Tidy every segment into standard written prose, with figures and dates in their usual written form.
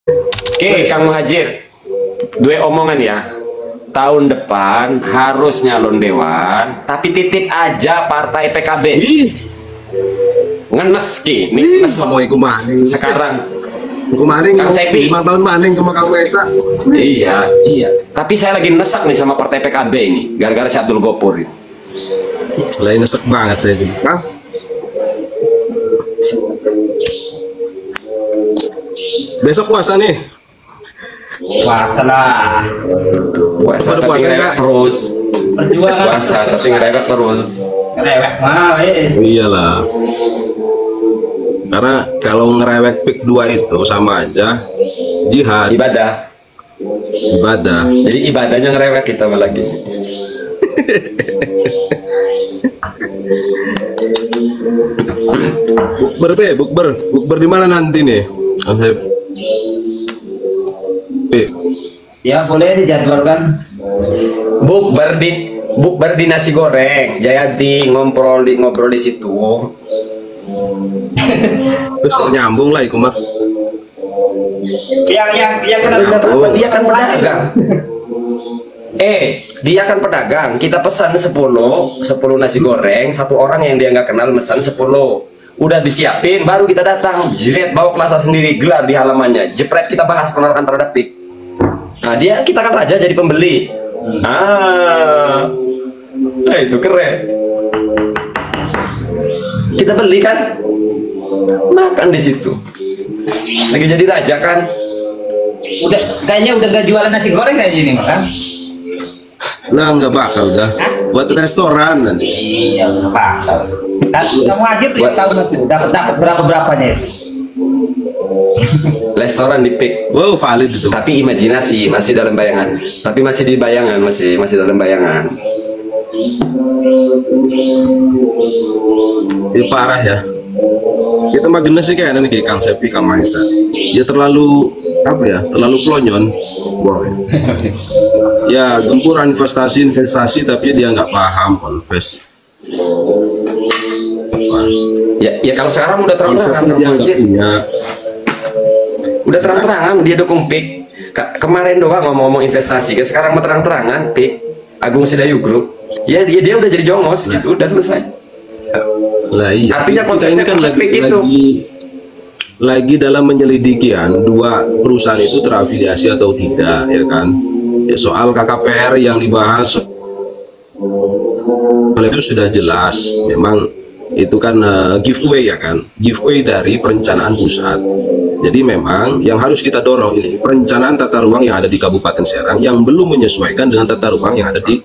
Oke, Kang Muhajir, dua omongan ya. Tahun depan harus nyalon dewan, tapi titip aja partai PKB. Ih, Ngenes ki, ih, ngenes mau ikut maning. sekarang. Ikut maning, Kang Sepi. 5 tahun maning ke Kang Mesa. Iya, iya. Tapi saya lagi nesak nih sama partai PKB ini, gara-gara si Abdul Gopur ini. Lain nesek banget saya ini. Kang, besok puasa nih. Puasa lah. Puasa Pada tapi puasa ngerewek enggak? terus. Perjuangan. Puasa tapi ngerewek terus. Rewek mah, Iyalah. Karena kalau ngerewek pick 2 itu sama aja jihad, Ibadah. ibadah. Jadi ibadahnya ngerewek kita malah lagi. Bukber Pe, bukber. Bukber di mana nanti nih? Kang Sep. Pe, Ya boleh dijadwalkan. Bukber di nasi goreng. Jayanti ngobrol di situ. terus nyambung lah iku mah. Yang Enggak kenapa? apa-apa, dia kan pedagang. Dia kan pedagang. Kita pesan 10 nasi goreng, satu orang yang dia nggak kenal pesan 10. Udah disiapin, baru kita datang. Jret, bawa kelasa sendiri, gelar di halamannya. Jepret, kita bahas penolakan terhadap PIK. Nah, kita kan raja jadi pembeli. Nah itu keren. Kita beli kan, makan di situ. Lagi jadi raja kan. Kayaknya udah gak jualan nasi goreng kayak gini mah kan? Lah nggak bakal dah. Buat restoran nanti. Iya, udah bakal. Kan kamu aja tuh tahu nggak tuh dapat berapanya itu? Restoran di PIK. Wow, valid itu. Tapi imajinasi, masih dalam bayangan. Tapi masih di bayangan, masih dalam bayangan. Itu parah ya. Kita mah genes sih kayaknya nih Kang Sepi, Kang Maisa. Dia terlalu apa ya? Terlalu plonyon. Wow. Ya, gempuran investasi tapi dia nggak paham invest. Ya kalau sekarang udah terang-terangan Konsepnya dia nggak punya. udah terang-terangan dia dukung PIK. Kemarin doang ngomong investasi, sekarang mau terang-terangan PIK Agung Sedayu Group. Ya dia udah jadi jongos gitu, udah selesai. Lah iya. Artinya Kita konsepnya ini kan konsep PIK itu. lagi dalam menyelidiki dua perusahaan itu terafiliasi atau tidak, ya kan? Ya, soal KKPR yang dibahas itu sudah jelas, memang itu kan giveaway ya kan, giveaway dari perencanaan pusat. Jadi memang yang harus kita dorong ini perencanaan tata ruang yang ada di Kabupaten Serang yang belum menyesuaikan dengan tata ruang yang ada di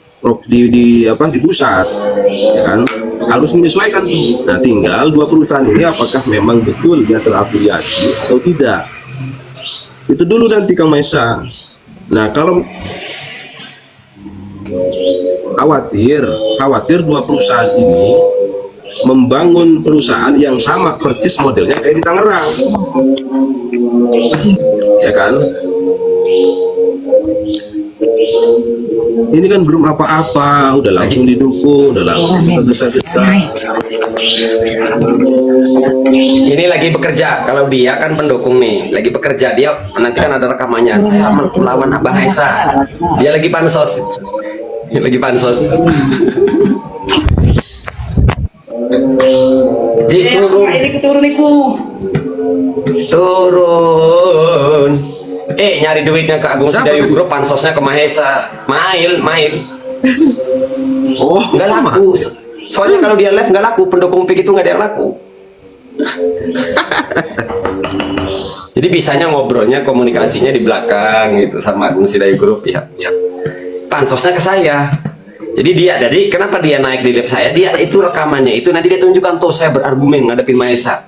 pusat, ya kan, harus menyesuaikan tuh. Nah, tinggal dua perusahaan ini apakah memang betul dia terafiliasi atau tidak, itu dulu nanti Kang Maisa. Nah, kalau khawatir dua perusahaan ini membangun perusahaan yang sama persis modelnya kayak di Tangerang, ya kan? Ini kan belum apa-apa, udah langsung didukung, udah langsung tergesa-gesa. Ini lagi bekerja. Kalau dia kan pendukung nih, lagi bekerja, dia nanti kan ada rekamannya. Saya melawan Abang Esa. Dia lagi pansos. Dia lagi pansos. Turun. Nyari duitnya ke Agung Sedayu Group, pansosnya ke Mahesa. Mail. Oh, Nggak laku. Soalnya kalau dia live nggak laku, pendukung PIK itu nggak ada yang laku. Jadi bisanya ngobrolnya, komunikasinya di belakang gitu sama Agung Sedayu Group ya. Pansosnya ke saya. Jadi kenapa dia naik di live saya? Dia itu rekamannya itu nanti dia tunjukkan tuh saya berargumen ngadepin Mahesa.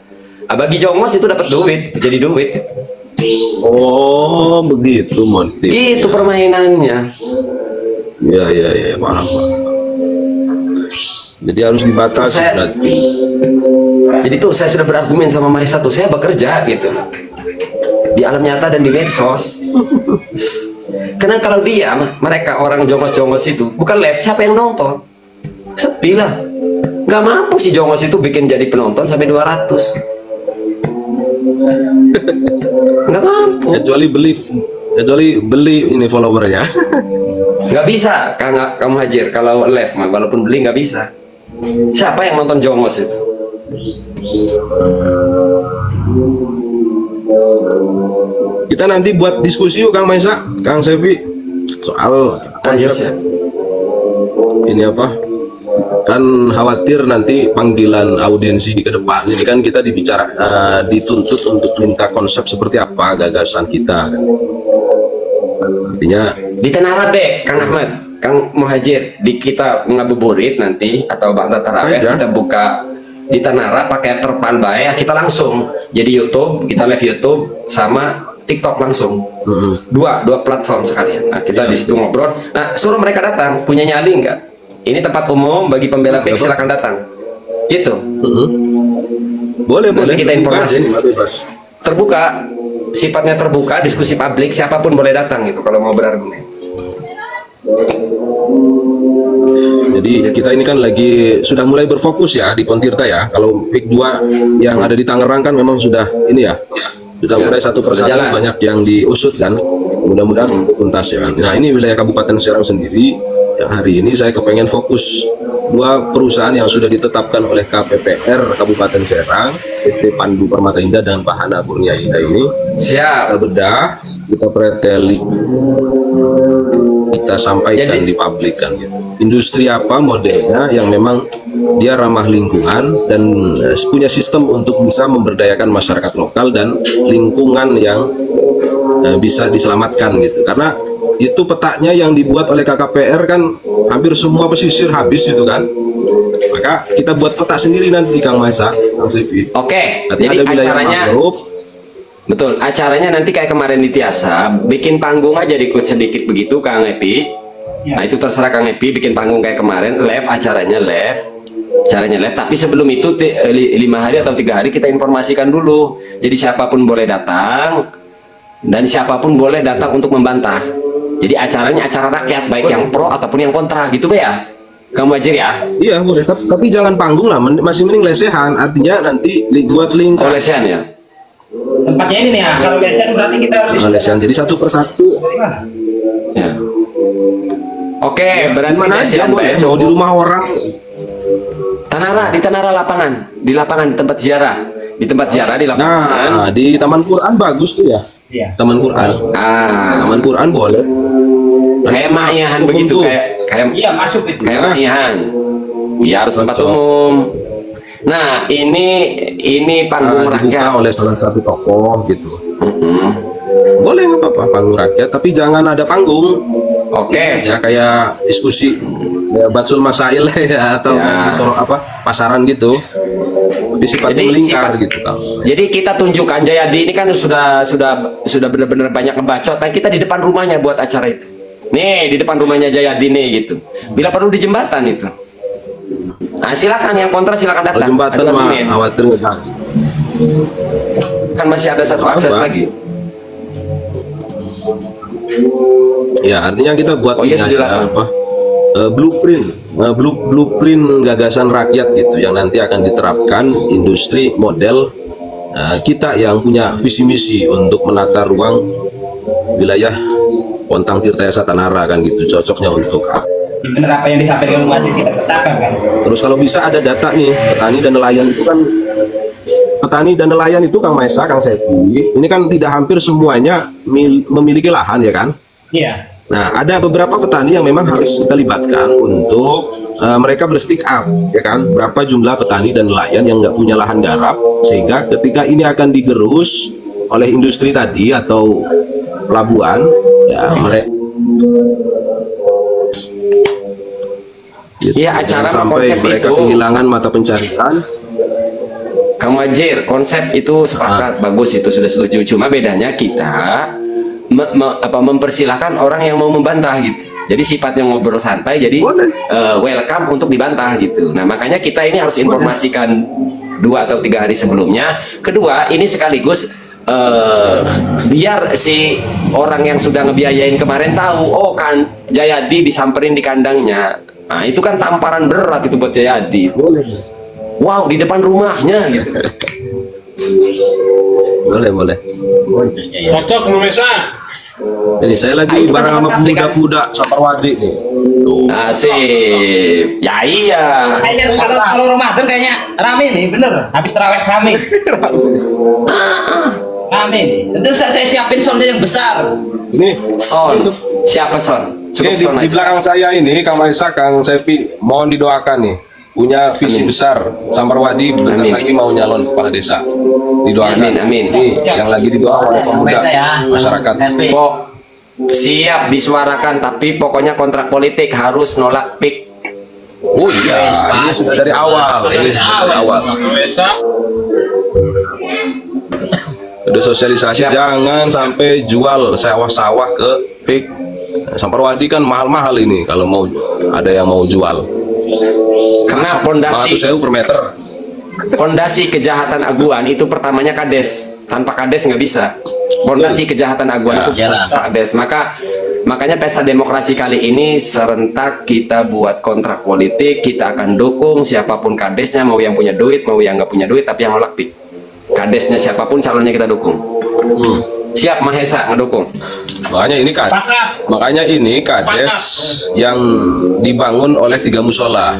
Bagi Jongos itu dapat duit, jadi duit. oh begitu motif. Itu permainannya. Ya, paham. Jadi harus dibatasi berarti. Jadi tuh saya sudah berargumen sama Mahesa tuh, saya bekerja gitu di alam nyata dan di medsos. Karena kalau dia, mereka orang jongos-jongos itu bukan live, siapa yang nonton? Sepi lah. Gak mampu si jongos itu bikin jadi penonton sampai 200. Nggak mampu. kecuali beli ini followernya. Nggak bisa, kamu Hajir kalau live mah, walaupun beli nggak bisa. Siapa yang nonton Jongos itu? Kita nanti buat diskusi yuk Kang Maisa, Kang Sevi, soal konsep ini apa? Kan khawatir nanti panggilan audiensi ke depan. Ini kan kita dituntut untuk minta konsep seperti apa gagasan kita. Artinya Di Tanara deh, Kang Ahmad, Kang Muhajir, di kita ngabuburit nanti atau Bang Taraweh kita buka di Tanara pakai terpal bae, kita langsung jadi YouTube, kita live YouTube sama TikTok langsung. Dua platform sekalian. Nah, kita di situ ngobrol. Nah, suruh mereka datang, punya nyali nggak? Ini tempat umum bagi pembela PEK, silakan datang. Gitu. Boleh. Kita informasi terbuka, sifatnya terbuka, diskusi publik, siapapun boleh datang gitu kalau mau berargumen. Jadi kita ini kan sudah mulai berfokus ya di Pontirta ya. Kalau PIK 2 yang ada di Tangerang kan memang sudah ini ya. Sudah mulai satu persatu banyak yang diusut kan. Mudah-mudahan tuntas ya. Nah, ini wilayah Kabupaten Serang sendiri. Yang hari ini saya kepengen fokus 2 perusahaan yang sudah ditetapkan oleh KPPR Kabupaten Serang, PT Pandu Permata Indah dan Bahana Kurnia Indah ini. Siap. Kita bedah, kita preteli, kita sampaikan di publik kan gitu. Industri apa modelnya yang memang dia ramah lingkungan dan punya sistem untuk bisa memberdayakan masyarakat lokal dan lingkungan yang bisa diselamatkan gitu. Karena itu petanya yang dibuat oleh KKPR kan hampir semua pesisir habis itu kan. Maka kita buat peta sendiri nanti Kang Maisa, Kang Sevi. Oke, jadi acaranya betul, acaranya nanti kayak kemarin di Tiasa, bikin panggung aja dikut sedikit begitu Kang Epi. Nah, itu terserah Kang Epi bikin panggung kayak kemarin, live acaranya live. Tapi sebelum itu 5 hari atau 3 hari kita informasikan dulu. Jadi siapapun boleh datang dan siapapun boleh datang untuk membantah. Jadi acaranya acara rakyat, baik yang pro ataupun yang kontra gitu ya. Kamu Wajir ya? Iya boleh, tapi jangan panggung lah, masih mending lesehan. Artinya nanti buat link. Oh, lesehan ya? Tempatnya ini nih ya, kalau lesehan berarti kita harus lesehan, jadi satu persatu. Ya. Oke, berarti mana aja boleh, mau di rumah orang. Tanara, di Tanara lapangan, di tempat ziarah, di lapangan. Nah, di Taman Quran bagus tuh ya. Iya. Taman Quran. Taman Quran boleh. Kayak Ma'iyahan begitu, kayak iya masuk itu. Kayak Ma'iyahan. Ya harus tempat umum. Nah, ini panggung dibuka rakyat oleh salah satu tokoh gitu. Boleh nggak apa-apa panggung rakyat, tapi jangan ada panggung. Oke. Ya kayak diskusi ya, Batsul Masail ya atau pasaran gitu. Tapi sifatnya melingkar gitu Kang. Jadi kita tunjukkan Jayadi ini kan sudah benar-benar banyak ngebacot. Nah, kita di depan rumahnya buat acara itu. Nih, di depan rumahnya Jayadi nih gitu. Bila perlu di jembatan itu. Nah, silakan yang kontra silakan datang. Jembatan mah khawatir nggak? Kan masih ada satu akses lagi. Ya, artinya kita buat blueprint gagasan rakyat gitu yang nanti akan diterapkan industri model kita yang punya visi misi untuk menata ruang wilayah Pontang Tirtayasa Tanara kan gitu, cocoknya untuk benar apa yang disampaikan Wajib kita petakan kan. Terus kalau bisa ada data nih, petani dan nelayan itu Kang Maisa, Kang Sepi, ini kan tidak hampir semuanya memiliki lahan ya kan? Iya. Nah, ada beberapa petani yang memang harus kita libatkan untuk mereka berspeak up, ya kan? Berapa jumlah petani dan nelayan yang nggak punya lahan garap, sehingga ketika ini akan digerus oleh industri tadi atau pelabuhan, ya mereka. Iya, acara sampai konsep mereka itu kehilangan mata pencarian. Kang Wajir, konsep itu sepakat, bagus, itu sudah setuju. Cuma bedanya kita mempersilahkan orang yang mau membantah gitu. Jadi sifatnya ngobrol santai, jadi welcome untuk dibantah gitu. Nah, makanya kita ini harus informasikan 2 atau 3 hari sebelumnya. Kedua, ini sekaligus biar si orang yang sudah ngebiayain kemarin tahu, oh kan Jayadi disamperin di kandangnya. Nah, itu kan tamparan berat itu buat Jayadi. Wow, di depan rumahnya gitu. Boleh, boleh. Cocok Indonesia. Ini saya lagi bareng sama pemuda-pemuda Saparwadi nih. Tuh. Asik. Ya iya. Kayaknya kalau Ramadan kayaknya rame nih, bener. Habis tarawih rame. Rame nih. Tentu saya siapin soundnya yang besar. Ini Son. Siapa Son? Cukup di, Son di aja. belakang saya ini Kang Maesa, Kang Sepi, mohon didoakan nih. Punya visi Amin. besar, Saparwadi bentar Amin. lagi mau nyalon kepala desa. Didoakan. Amin, amin. Ini yang lagi didoakan oleh pemuda masyarakat. Pok siap disuarakan, tapi pokoknya kontrak politik harus nolak PIK. Oh iya, ini sudah dari awal. Ini sudah dari awal. Udah sosialisasi, Siap. jangan sampai jual sawah-sawah ke PIK. Saparwadi kan mahal-mahal ini kalau mau ada yang mau jual. Karena pondasi 100.000 per meter. pondasi kejahatan aguan itu pertamanya kades. Tanpa kades nggak bisa. Pondasi kejahatan aguan itu kades. Makanya pesta demokrasi kali ini serentak kita buat kontrak politik, kita akan dukung siapapun kadesnya, mau yang punya duit, mau yang nggak punya duit, tapi yang nolak PIK. Kadesnya siapapun calonnya kita dukung. Siap Mahesa ngedukung. Makanya ini kades yang dibangun oleh 3 musola.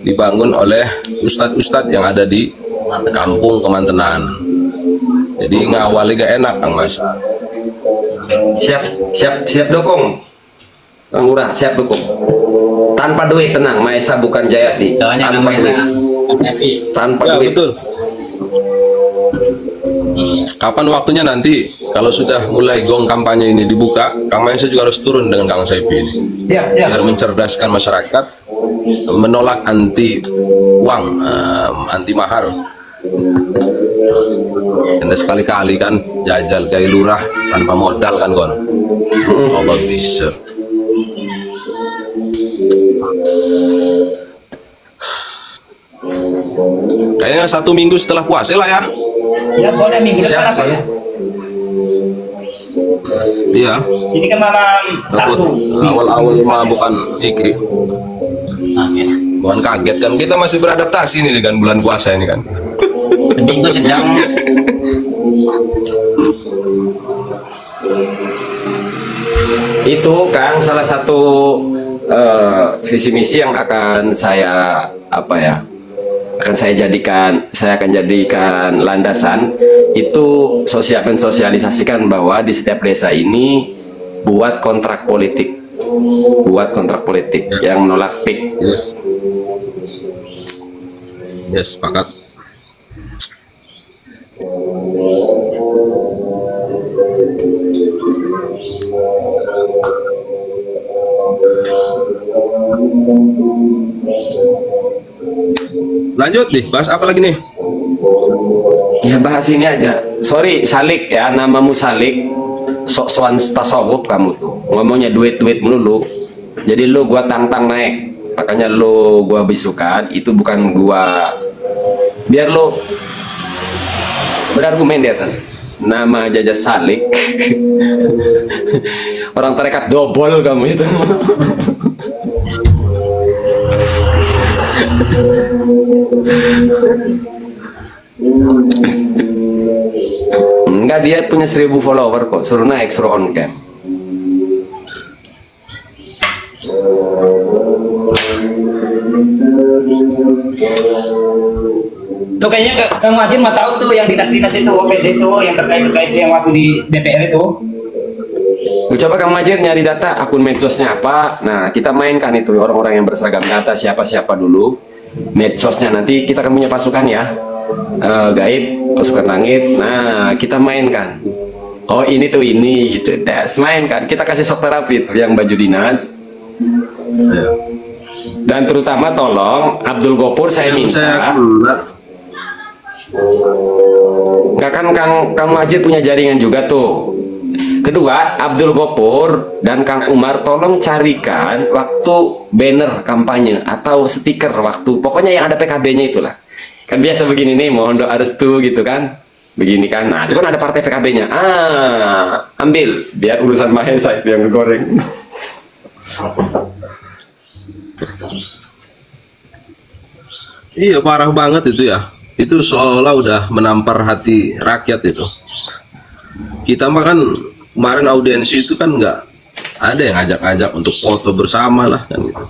Dibangun oleh ustadz-ustadz yang ada di kampung Kemantenan. Jadi ngawali gak enak Kang Mas. Siap dukung. Bang Lurah, siap dukung. Tanpa duit, tenang, Mahesa bukan Jayati. Tanpa duit. Tanpa Ya duit. betul. Kapan waktunya nanti kalau sudah mulai gong kampanye ini dibuka, Kang Maesa juga harus turun dengan Kang Sepi ini. Siap. Biar mencerdaskan masyarakat, menolak anti uang, anti mahar. Dan sekali-kali kan jajal kayak lurah tanpa modal kan kon. Allah bisa. Kayaknya 1 minggu setelah puasa lah ya. Ya boleh minggu depan Siap apa? saya. Iya. Ini kan malam Sabtu. Awal-awal mah bukan iki. Bukan kaget kan, kita masih beradaptasi nih dengan bulan puasa ini kan. Minggu sedang Itu Kang salah satu visi misi yang akan saya akan jadikan landasan itu mensosialisasikan bahwa di setiap desa ini buat kontrak politik yang menolak PIK. Yes, sepakat. Lanjut nih, bahas apa lagi nih? Ya bahas ini aja. Sorry Salik ya, namamu Salik. Sok-sokan tasawuf kamu tuh. Ngomongnya duit-duit melulu. Jadi lu gua tantang naik. Makanya lu gua bisukan, itu bukan gua. Biar lu berargumen di atas. Nama Jaja Salik. Orang tarekat dobol kamu itu. Enggak, dia punya 1000 follower kok. Suruh naik, suruh on cam. tuh kayaknya Kang Majin mah tahu tuh yang dinas-dinas itu OPD itu yang terkait yang waktu di DPR itu. Coba Kang Majid nyari data akun medsosnya apa. Nah kita mainkan itu orang-orang yang berseragam data siapa-siapa dulu. Medsosnya nanti kita akan punya pasukan ya. Gaib, pasukan langit. Nah kita mainkan. Oh ini tuh ini gitu. Mainkan. Kita kasih shock terapi tuh yang baju dinas. Dan terutama tolong Abdul Gopur saya minta. Nggak kan Kang Majid punya jaringan juga tuh. Kedua, Abdul Gopur dan Kang Umar tolong carikan waktu banner kampanye atau stiker waktu, pokoknya yang ada PKB-nya itulah. Kan biasa begini nih, mohon doa restu gitu kan. Begini kan. Nah, itu kan ada partai PKB-nya. Ambil biar urusan Mahesa itu yang goreng. Iya, parah banget itu ya. itu seolah-olah udah menampar hati rakyat itu. Kita mah kan kemarin audiensi itu kan nggak ada yang ngajak-ngajak untuk foto bersama lah kan gitu,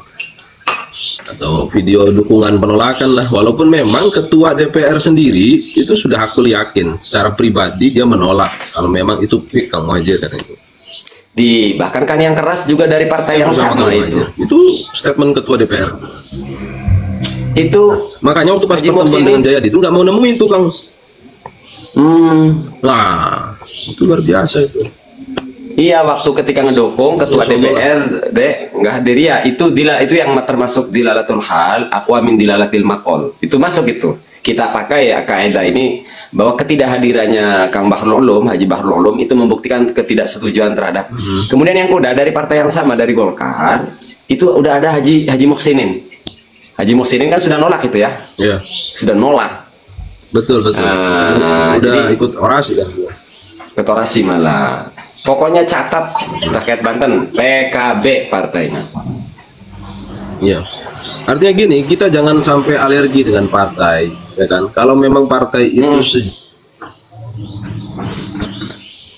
atau video dukungan penolakan lah. Walaupun memang ketua DPR sendiri itu sudah aku yakin secara pribadi dia menolak kalau memang itu fake Kang Muhadjir kan itu. Bahkan kan yang keras juga dari partai yang sama itu. Itu statement ketua DPR. Itu Makanya waktu pas Haji pertemuan Muhsin dengan Jayadi itu nggak mau nemuin tuh Kang. Nah, itu luar biasa itu. iya, waktu ketika ngedukung ketua DPR nggak hadir ya, itu yang termasuk dilalatul hal, aku amin dilalatil makol. Itu masuk itu. Kita pakai ya kaidah ini bahwa ketidakhadirannya Kang Bahrul Ulum, Haji Bahrul Ulum itu membuktikan ketidaksetujuan terhadap. Kemudian yang kuda dari partai yang sama dari Golkar, itu udah ada Haji Muhsinin. Haji Muhsinin kan sudah nolak itu ya. Iya. Sudah nolak. Betul. Udah jadi ikut orasi kan. ikut orasi malah. Pokoknya catat rakyat Banten PKB partainya. Iya. Artinya gini, kita jangan sampai alergi dengan partai, ya kan? Kalau memang partai itu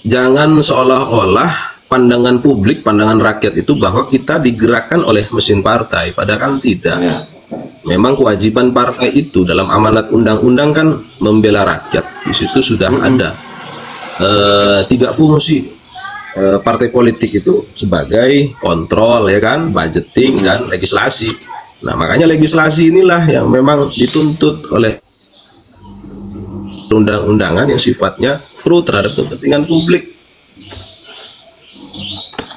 jangan seolah-olah pandangan publik, pandangan rakyat itu bahwa kita digerakkan oleh mesin partai, padahal kan tidak. Ya. Memang kewajiban partai itu dalam amanat undang-undang kan membela rakyat. Di situ sudah ada 3 fungsi partai politik itu sebagai kontrol, ya kan, budgeting dan legislasi. Nah, makanya legislasi inilah yang memang dituntut oleh undang-undangan yang sifatnya pro terhadap kepentingan publik.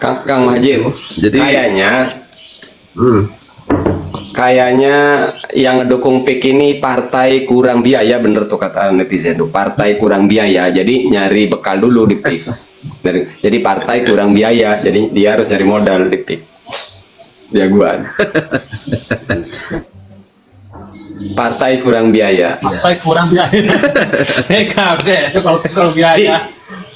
Kang Muhadjir, Jadi kayaknya yang ngedukung PIK ini partai kurang biaya, bener tuh kata netizen tuh, partai kurang biaya, jadi nyari bekal dulu di PIK. Jadi partai kurang biaya, jadi dia harus nyari modal di PIK. Jagoan. Partai kurang biaya. Partai kurang biaya. PKB kalau biaya.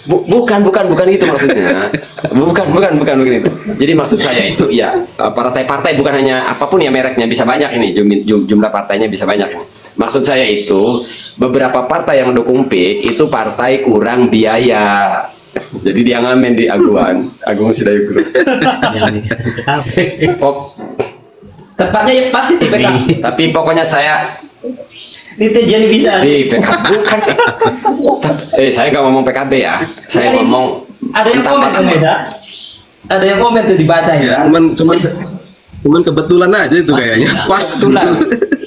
Bukan itu maksudnya. Bukan begitu. Jadi maksud saya itu ya partai-partai bukan hanya apapun ya mereknya, bisa banyak ini jumlah partainya bisa banyak ini. Maksud saya itu beberapa partai yang mendukung PIK itu partai kurang biaya. Jadi dia ngamen di Agung Sedayu Group. Tepatnya yang pasti di PK. Tapi pokoknya saya Jadi bisa. di PKB bukan. Saya nggak ngomong PKB ya. Saya ngomong. Ada yang komen tuh Meda. Ada yang komen tuh dibaca ya. Cuman kebetulan aja itu kayaknya. Pas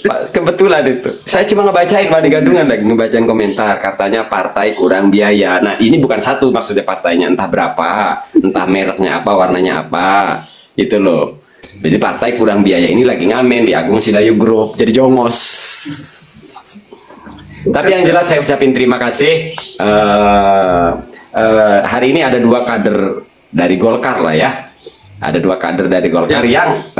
Kebetulan itu. Saya cuma ngebacain Pak di Gadungan lagi ngebacain komentar katanya partai kurang biaya. Nah, ini bukan satu maksudnya partainya, entah berapa, entah mereknya apa, warnanya apa. Itu loh. Jadi partai kurang biaya ini lagi ngamen di Agung Sedayu Group. Jadi jongos. Tapi yang jelas saya ucapin terima kasih. Hari ini ada 2 kader dari Golkar lah ya. Ada 2 kader dari Golkar yang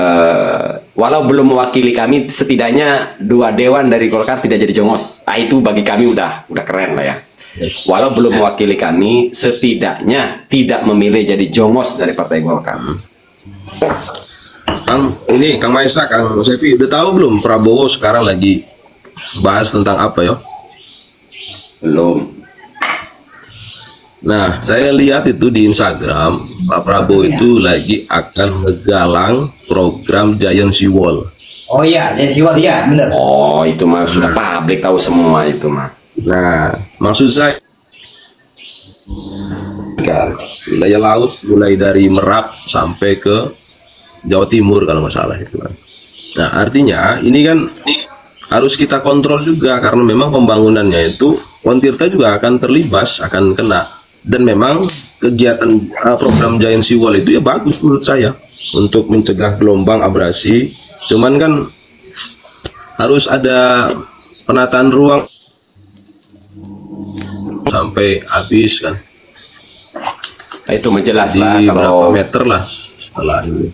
walau belum mewakili kami, setidaknya 2 dewan dari Golkar tidak jadi jongos. Itu bagi kami udah keren lah ya. Walau belum mewakili kami, setidaknya tidak memilih jadi jongos dari Partai Golkar. Kang Maesa, Kang Sepi, udah tahu belum Prabowo sekarang lagi bahas tentang apa ya? Belum. Nah, saya lihat itu di Instagram, Pak Prabowo itu lagi akan ngegalang program Giant Sea Wall. Oh iya, Siwal ya, bener. Oh, itu mah sudah publik tahu semua itu mah. Nah, maksud saya wilayah laut mulai dari Merak sampai ke Jawa Timur kalau nggak salah itu kan. Nah, artinya ini kan harus kita kontrol juga karena memang pembangunannya itu Pontirta juga akan terlibat, akan kena. Dan memang kegiatan program Giant Sea Wall itu ya bagus menurut saya untuk mencegah gelombang abrasi. Cuman kan harus ada penataan ruang sampai habis kan. Nah, itu menjelas Di lah berapa kalau meter lah setelah ini.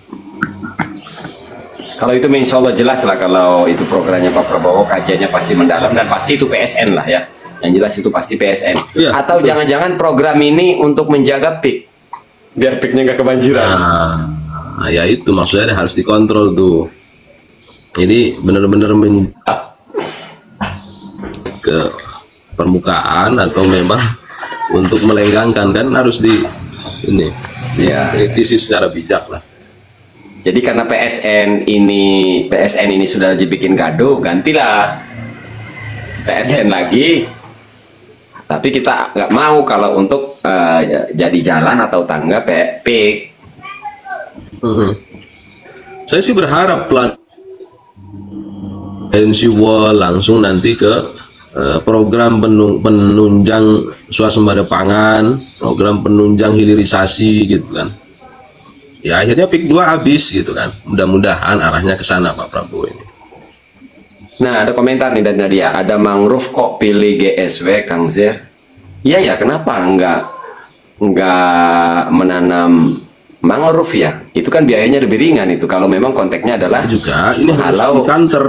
kalau itu insya Allah jelas lah kalau itu programnya Pak Prabowo, kajiannya pasti mendalam dan pasti itu PSN lah ya. Yang jelas itu pasti PSN. Iya, atau jangan-jangan program ini untuk menjaga PIK biar PIK-nya nggak kebanjiran. Nah, ya itu maksudnya harus dikontrol tuh. Jadi benar-benar ke permukaan atau memang untuk melenggangkan, kan harus ini Ya. kritisi secara bijak lah. Jadi karena PSN ini sudah dibikin gaduh, gantilah PSN lagi. Tapi kita nggak mau kalau untuk jadi jalan atau tangga PIK. Saya sih berharap plan agensi wall langsung nanti ke program penunjang swasembada pangan, program penunjang hilirisasi gitu kan. Ya akhirnya PIK 2 habis gitu kan. Mudah-mudahan arahnya ke sana Pak Prabowo ini. Nah, ada komentar nih dari Nadia, ada mangrove kok pilih GSW Kang Zer? Iya ya, kenapa nggak menanam mangrove ya? Itu kan biayanya lebih ringan itu kalau memang konteksnya adalah Juga ini harus dikanter,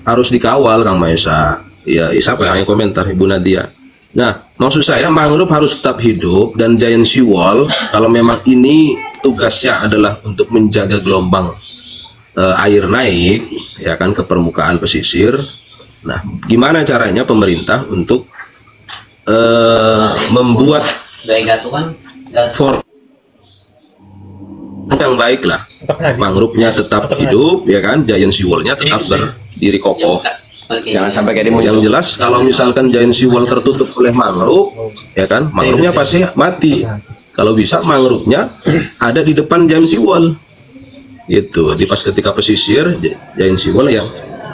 harus dikawal Kang Maesa. Ya, siapa yang komentar Ibu Nadia? Nah, maksud saya mangrove harus tetap hidup, dan giant sea wall kalau memang ini tugasnya adalah untuk menjaga gelombang air naik ya kan ke permukaan pesisir. Nah, gimana caranya pemerintah untuk membuat yang baik lah, mangrove-nya tetap hidup ya kan, giant sea wall-nya tetap berdiri kokoh. jangan sampai kayak Yang jelas kalau misalkan giant sea wall tertutup oleh mangrove ya kan, mangrove-nya pasti mati. Kalau bisa mangrove-nya ada di depan giant sea wall itu, di pas ketika pesisir giant sea wall yang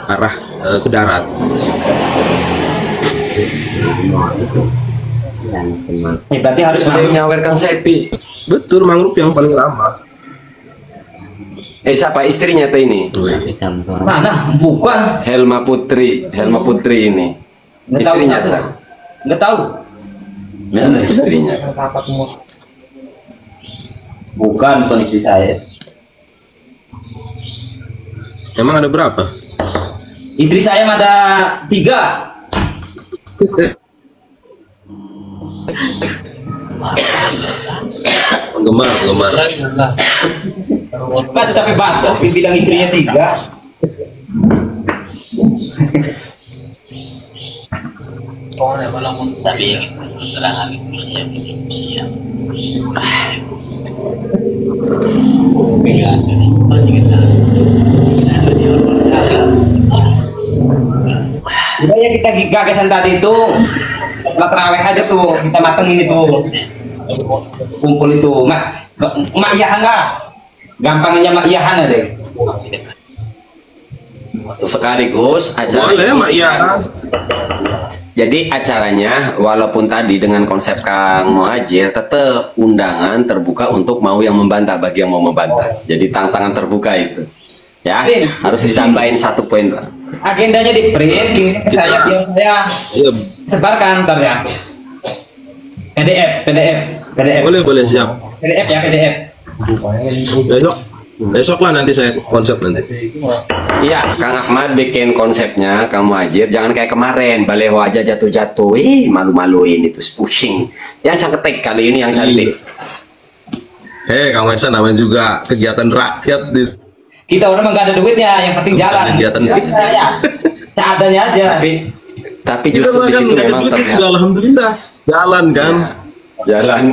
arah ke darat. Berarti harus Ada yang nyawer Kang Sepi. Betul, mangrove yang paling lama. Siapa istrinya tuh ini? mana? Bukan. Helma Putri ini. Nggak tahu Istrinya satu. tuh. Nggak tahu. Mana istrinya? Bukan istri saya. Emang ada berapa? Istri saya ada 3. Penggemar. Masa sampai batuk bilang istrinya 3. Budaya kita gagasan tadi itu terawih aja tuh, kita matengin itu, kumpul itu, mak iyahan lah, gampangnya mak iyahan aja. Sekaligus acara Boleh, ini Mak Iya. kan- Jadi acaranya walaupun tadi dengan konsep Kang Muhajir, tetap undangan terbuka untuk mau yang membantah, bagi yang mau membantah. Jadi tantangan terbuka itu. Ya, harus ditambahin 1 poin, Pak. Agendanya di print, gini ke saya, biar saya Iya, sebarkan ntar ya. PDF. boleh siap. PDF ya, PDF. Besok lah nanti saya konsep nanti. Iya, Kang Ahmad bikin konsepnya, Kang Muhajir jangan kayak kemarin, baleho aja jatuh-jatuh, malu-maluin itu, pusing. Yang cantik kali ini yang cantik. Kang Maesa namanya juga kegiatan rakyat di Kita orang nggak ada duitnya, yang penting jalan. kegiatan Ya, seadanya aja. Tapi kita justru di kan situ memang juga terlihat alhamdulillah jalan kan. jalan.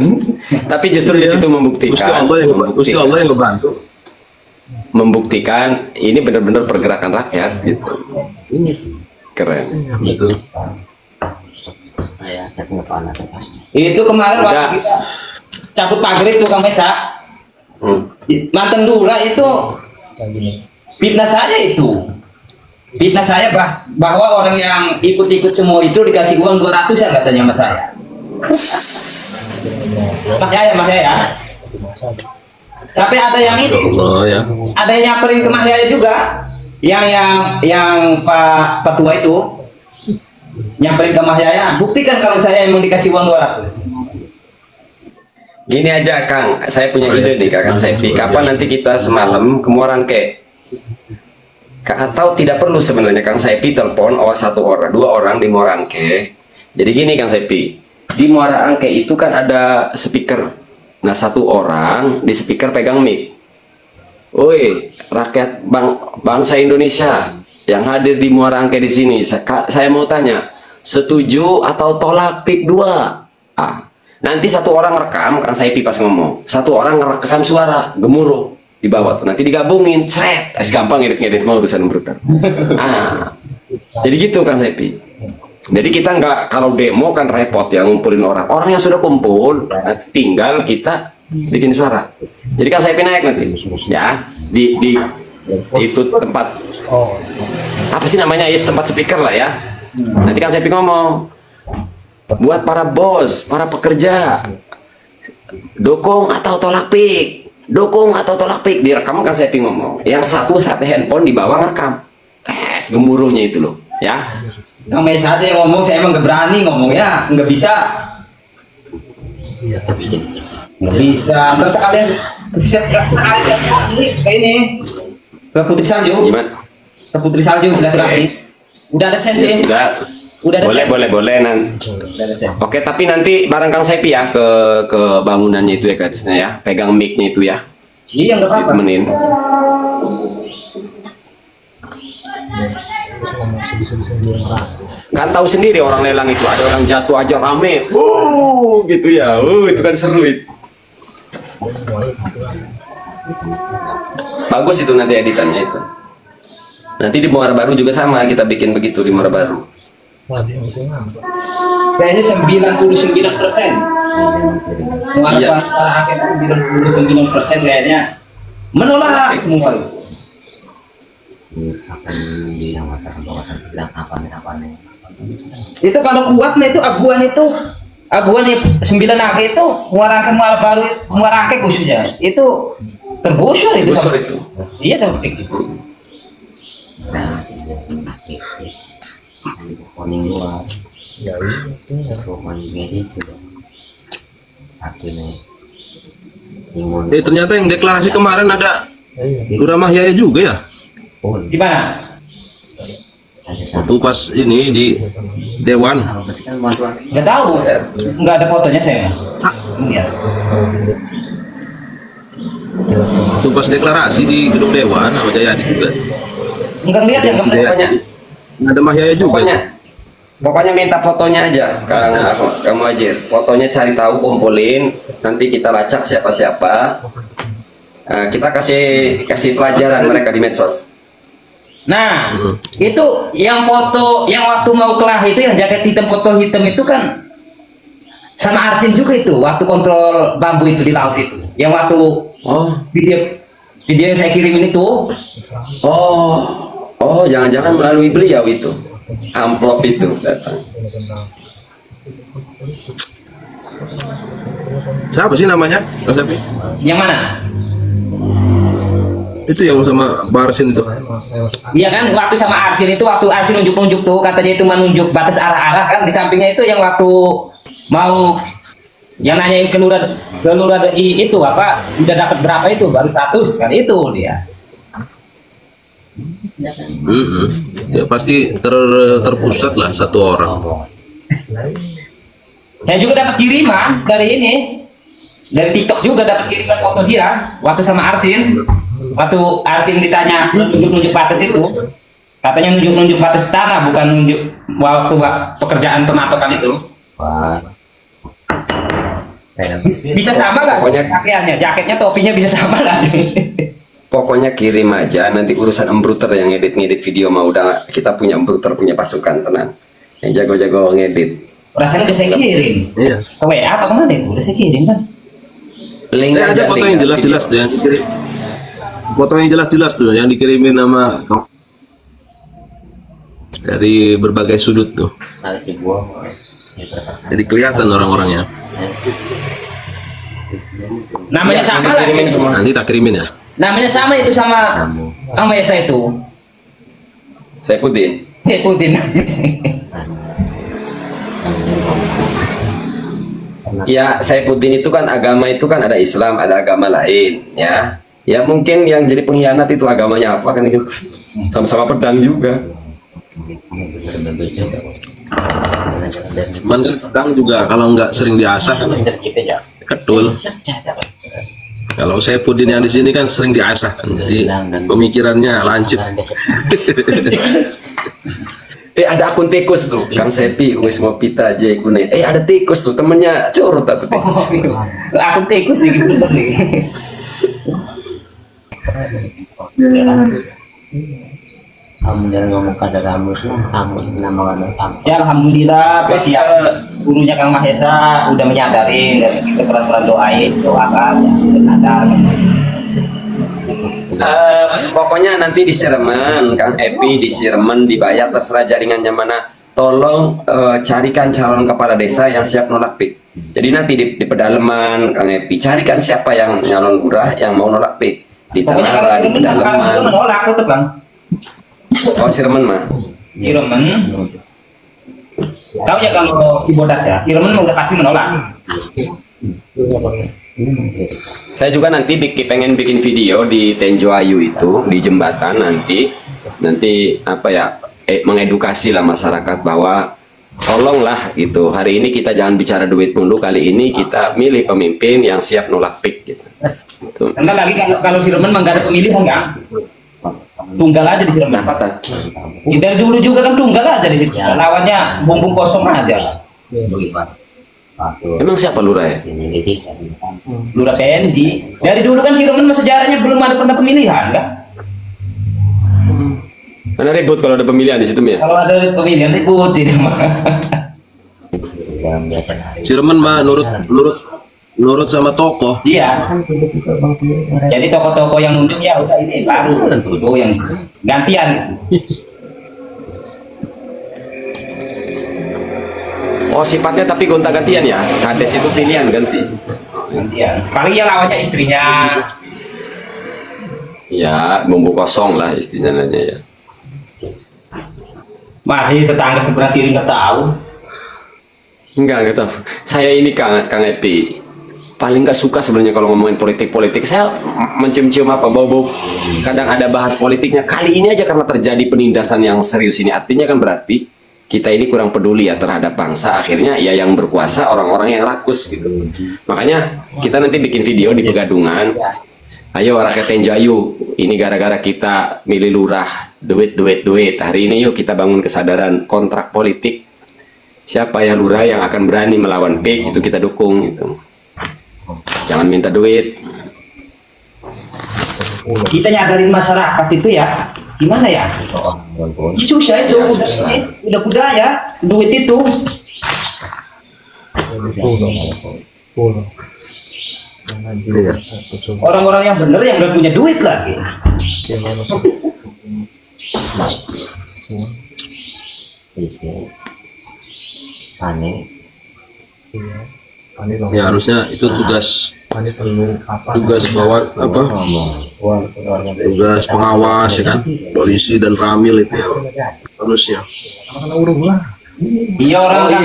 Tapi justru di situ Gusti Allah yang ngebantu. membuktikan ini benar-benar pergerakan rakyat gitu. Keren. Betul. Itu kemarin Udah. waktu kita cabut pagar itu Kang Mesa, mantan Lurah itu fitnah saya itu. Fitnah saya bahwa orang yang ikut-ikut semua itu dikasih uang 200 ya katanya sama saya. Mas Yaya. Sampai ada yang itu. Allah ya. Ada yang nyamperin ke Mas Yaya juga. Yang Pak Tua itu nyamperin ke Mas Yaya, buktikan kalau saya emang dikasih uang 200. Gini aja Kang, saya punya ide nih Kang Sepi. Kapan nanti kita semalam ke Muarangke? Atau tidak perlu sebenarnya Kang Sepi telepon 1 orang, 2 orang di Muarangke. Jadi gini Kang Sepi, di Muarangke itu kan ada speaker. Nah 1 orang di speaker pegang mic. Woi, rakyat bangsa Indonesia yang hadir di Muarangke di sini, saya mau tanya, setuju atau tolak pik 2. Nanti satu orang rekam, Kang Saipi pas ngomong, satu orang ngerekam suara gemuruh di bawah tuh, nanti digabungin, cret, gampang ngedit mau urusan bruter. Jadi gitu Kang Saipi. Jadi kita nggak, kalau demo kan repot ya, ngumpulin orang yang sudah kumpul, tinggal kita bikin suara. Jadi Kang Saipi naik nanti, ya di itu tempat apa sih namanya, tempat speaker lah ya. Nanti Kang Saipi ngomong, buat para bos, para pekerja, dukung atau tolak pik, dukung atau tolak pik, direkam. Kang Saipi ngomong, yang satu handphone di bawah ngerekam, gemuruhnya itu loh ya. Kang Mesa aja yang ngomong, saya emang nggak berani ngomong ya, nggak bisa. Nggak bisa, nggak sekalian ini ke Putri Salju. Gimana? Ke Putri Salju silaturahmi. Udah ada sensi. Ya, sudah. Udah ada Boleh nanti. Oke, tapi nanti bareng Kang Saipi ya ke bangunannya itu ya, ke atasnya ya. Pegang mic-nya itu ya. Iya, nggak apa-apa. Ditemenin. Kan tahu sendiri orang lelang itu, ada orang jatuh aja rame. Gitu ya. Itu kan seru itu. Bagus itu nanti editannya itu. Nanti di Muara Baru juga sama, kita bikin begitu di Muara Baru. Kayaknya 99%. Muara Iya. Baru akhir 99% kayaknya menolak semua. Itu kalau kuat itu aguan itu 9 angka itu Muara Baru, Muara Angke khususnya itu terbusur itu. Busur itu. Iya sampai gitu. Ternyata yang deklarasi kemarin ada Lurah Mahyaya juga ya. Di mana? Waktu pas ini di Dewan. Nggak tahu, nggak ada fotonya saya. Iya. Waktu pas deklarasi di gedung Dewan sama Jayadi juga. Nggak lihat ya Pokoknya, Ada Mahyaya juga. pokoknya minta fotonya aja, Kang Muhajir. Fotonya cari tahu, kumpulin, nanti kita lacak siapa-siapa. Kita kasih pelajaran mereka di medsos. Nah, itu yang foto yang waktu mau kelah itu yang jaket hitam, foto hitam itu kan sama Arsin juga itu waktu kontrol bambu itu di laut itu. Yang waktu video yang saya kirimin itu. Jangan-jangan melalui beliau itu. Amplop itu datang. Siapa sih namanya? Mas Sapi? Yang mana? Itu yang sama Barsin itu. Iya kan, waktu sama Arsin itu, waktu Arsin nunjuk-nunjuk tuh, katanya itu menunjuk batas arah-arah kan, di sampingnya itu yang waktu mau yang nanyain ke lurah itu apa, udah dapat berapa itu, baru 100 kan, itu dia. Ya pasti terpusat lah satu orang. Saya juga dapat kiriman dari TikTok juga dapat kiriman foto dia waktu sama Arsin. Waktu Arsin ditanya nunjuk-nunjuk batas itu, katanya nunjuk-nunjuk batas tanah, bukan nunjuk waktu pekerjaan pematokan itu. Bisa sama nggak? Pokoknya Pakaiannya, jaketnya, topinya bisa sama nggak? Pokoknya kirim aja, nanti urusan embruter yang ngedit video mah udah, kita punya embruter, punya pasukan, tenang. Yang jago-jago ngedit. Rasanya udah saya kirim. Iya. Ke WA apa kemana itu? Udah saya kirim kan? Link Ada foto yang jelas-jelas tuh yang dikirim. Foto yang jelas-jelas tuh yang dikirimin nama dari berbagai sudut tuh. Jadi kelihatan orang-orangnya. Namanya sama lagi. Nanti tak kirimin ya. Namanya sama itu sama Mesa itu. Saifuddin. Saifuddin. Ya, Saifuddin itu kan agama itu kan ada Islam, ada agama lain, ya. Ya mungkin yang jadi pengkhianat itu agamanya apa kan gitu. Sama-sama pedang juga. Pedang juga kalau nggak sering diasah kan ketul. Kalau Saifuddin yang di sini kan sering diasah kan, jadi pemikirannya lancip. Ada akun tikus tuh, Kang Sepi, Wismo Pita, J Kune. Ada tikus tuh, temennya curut atau tikus. Aku tikus sih gitu nih. Kamu jangan ngomong pada kamu nama kamu. Ya alhamdulillah, ya gurunya Kang Mahesa udah menyadari kita peran-peran doakan ya, pokoknya nanti di Sirman, Kang Epi di Sirman dibayar terserah jaringannya mana. Tolong carikan calon kepala desa yang siap nolak PIK. Jadi nanti di pedalaman Kang Epi carikan siapa yang nyalon lurah yang mau nolak PIK. Di Tanara, di pedalaman. Menolak tuh Bang. Oh Sirman mah. Sirman. Tahu ya kalau Cibodas ya, Sirman udah pasti menolak. Saya juga nanti pengen bikin video di Tenjo Ayu itu di jembatan nanti apa ya mengedukasi lah masyarakat bahwa tolonglah gitu, hari ini kita jangan bicara duit dulu, kali ini kita milih pemimpin yang siap nolak PIK gitu. Karena lagi kalau Sirman mah nggak ada pemilihan kan, tunggal aja di Sirman. Dari dulu juga kan tunggal aja di situ, lawannya bumbung kosong aja. Emang siapa lurah ya? Lurah TNI. Dari dulu kan Sirman sejarahnya belum ada pernah pemilihan kan? Karena ribut kalau ada pemilihan di situ ya. Kalau ada pemilihan ribut itu mah. Sirman mah nurut sama tokoh. Iya. Jadi tokoh-tokoh yang nunjuk ya udah ini baru tentu yang gantian. Oh sifatnya tapi gonta-gantian ya. Kades itu pilihan ganti. Gantian. Paling ya lawannya istrinya. Ya bumbu kosong lah istilahnya ya. Masih tetangga seberang sini nggak tahu. Enggak tahu. Saya ini Kang Epi paling nggak suka sebenarnya kalau ngomongin politik. Saya mencium-cium apa bau-bau. Kadang ada bahas politiknya. Kali ini aja karena terjadi penindasan yang serius ini. Artinya kan berarti kita ini kurang peduli ya terhadap bangsa. Akhirnya ya yang berkuasa orang-orang yang rakus gitu. Makanya kita nanti bikin video di Pegadungan. Ayo rakyat Tenjayu, ini gara-gara kita milih lurah, duit. Hari ini yuk kita bangun kesadaran kontrak politik. Siapa ya lurah yang akan berani melawan PIK, itu kita dukung gitu. Jangan minta duit. Kita nyadarin masyarakat itu ya, gimana ya? Susah itu, Ya, susah. udah budaya, duit itu. Orang-orang yang bener yang gak punya duit lagi. Ya harusnya itu tugas bawa apa? Tugas pengawas ya kan, polisi dan ramil itu ya. Harusnya. Iya orang kan,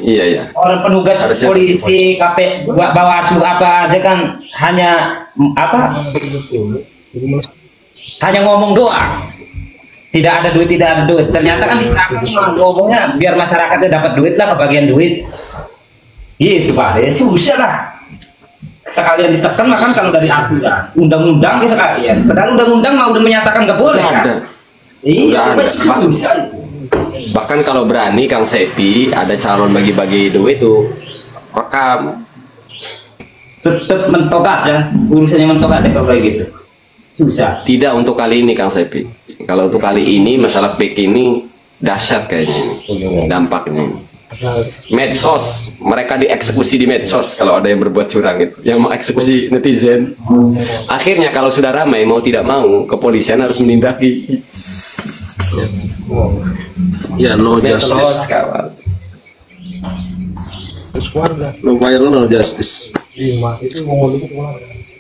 Iya. orang penugas Harusnya. polisi, Bawaslu apa aja kan hanya apa? Hanya ngomong doang. Tidak ada duit. Ternyata kan di belakang ngomongnya biar masyarakatnya dapat duit lah, kebagian duit. Gitu Pak, ya susah lah. Sekalian ditekan lah kan kalau dari aturan, undang-undang ya sekalian. Padahal undang-undang mau udah menyatakan nggak boleh Nggak kan? ada. Iya, Nggak ada. susah. Bahkan kalau berani Kang Sepi ada calon bagi-bagi duit tuh rekam. Tetap mentok aja, urusannya mentok aja kalau kayak gitu. Susah. Tidak untuk kali ini Kang Sepi. Kalau untuk kali ini masalah PIK ini dahsyat kayaknya ini dampaknya ini. Medsos, mereka dieksekusi di medsos kalau ada yang berbuat curang itu, yang mau eksekusi netizen. Akhirnya kalau sudah ramai mau tidak mau kepolisian harus menindaki. Ya no Medsos justice, kawan. no viral no justice.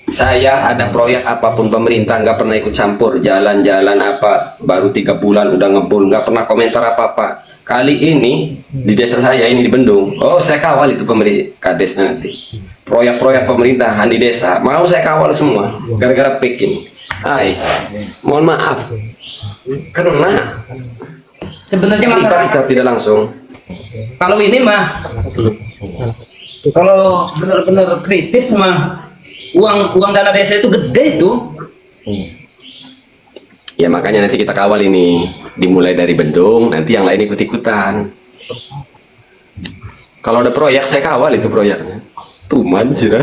Saya ada proyek apapun pemerintah nggak pernah ikut campur, jalan-jalan apa baru 3 bulan udah ngebul, nggak pernah komentar apa-apa. Kali ini di desa saya ini di Bendung, oh saya kawal itu pemerintah kades nanti. Proyek-proyek pemerintahan di desa mau saya kawal semua gara-gara PIK ini. Mohon maaf, karena Sebenarnya terlibat masyarakat secara tidak langsung. kalau ini mah, kalau benar-benar kritis mah, uang dana desa itu gede itu. Ya makanya nanti kita kawal ini, dimulai dari bendung, nanti yang lain ikut-ikutan. Kalau ada proyek saya kawal itu proyeknya. Tuman sih dah.